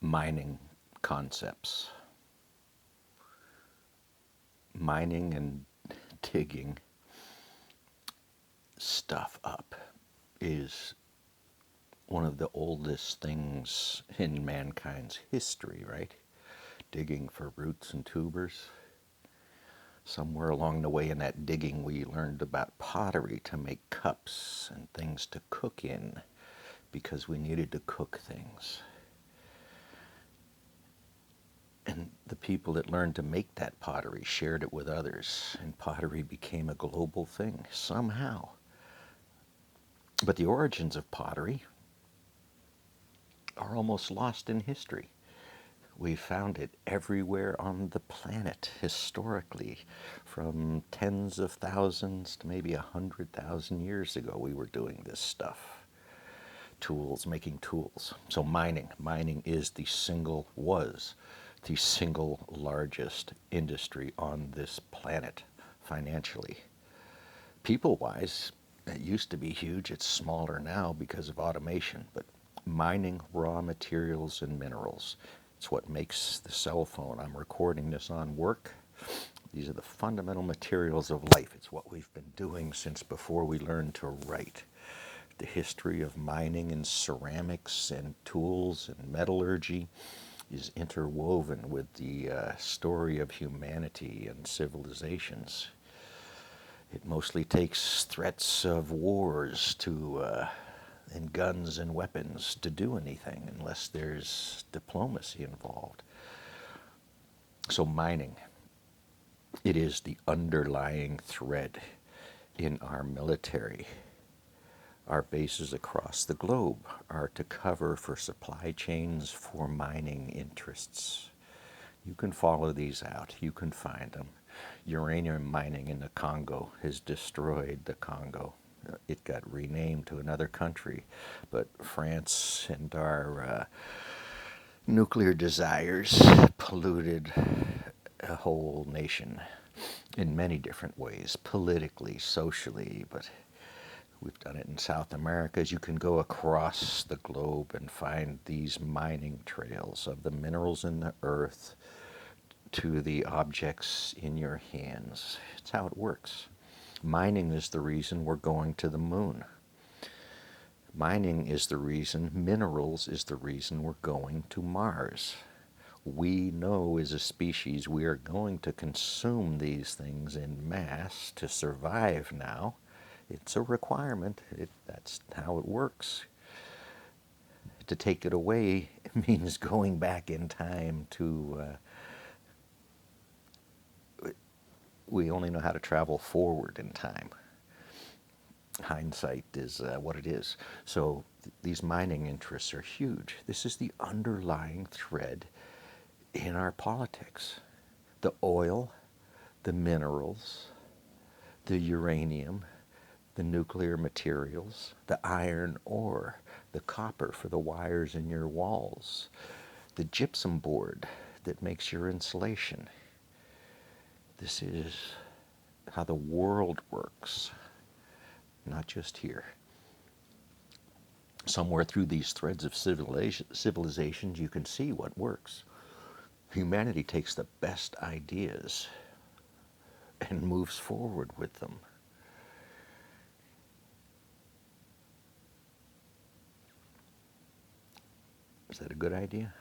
mining concepts. Mining and digging stuff up is one of the oldest things in mankind's history, right? Digging for roots and tubers. Somewhere along the way in that digging, we learned about pottery to make cups and things to cook in because we needed to cook things. And the people that learned to make that pottery shared it with others, and pottery became a global thing somehow. But the origins of pottery are almost lost in history. We found it everywhere on the planet historically, from tens of thousands to maybe 100,000 years ago. We were doing this stuff. Tools, making tools. So mining was the single largest industry on this planet financially. People-wise, it used to be huge. It's smaller now because of automation, but mining raw materials and minerals. It's what makes the cell phone I'm recording this on work. These are the fundamental materials of life. It's what we've been doing since before we learned to write. The history of mining and ceramics and tools and metallurgy is interwoven with the story of humanity and civilizations. It mostly takes threats of wars and guns and weapons to do anything unless there's diplomacy involved. So mining, it is the underlying thread in our military. Our bases across the globe are to cover for supply chains for mining interests. You can follow these out. You can find them. Uranium mining in the Congo has destroyed the Congo. It got renamed to another country, but France and our nuclear desires polluted a whole nation in many different ways, politically, socially, but we've done it in South America. As you can go across the globe and find these mining trails of the minerals in the earth to the objects in your hands. It's how it works. Mining is the reason we're going to the moon. Mining is the reason, minerals is the reason we're going to Mars. We know as a species we are going to consume these things in mass to survive now. It's a requirement. That's how it works. To take it away means going back in time to we only know how to travel forward in time. Hindsight is what it is. So these mining interests are huge. This is the underlying thread in our politics. The oil, the minerals, the uranium, the nuclear materials, the iron ore, the copper for the wires in your walls, the gypsum board that makes your insulation. This is how the world works, not just here. Somewhere through these threads of civilizations, you can see what works. Humanity takes the best ideas and moves forward with them. Is that a good idea?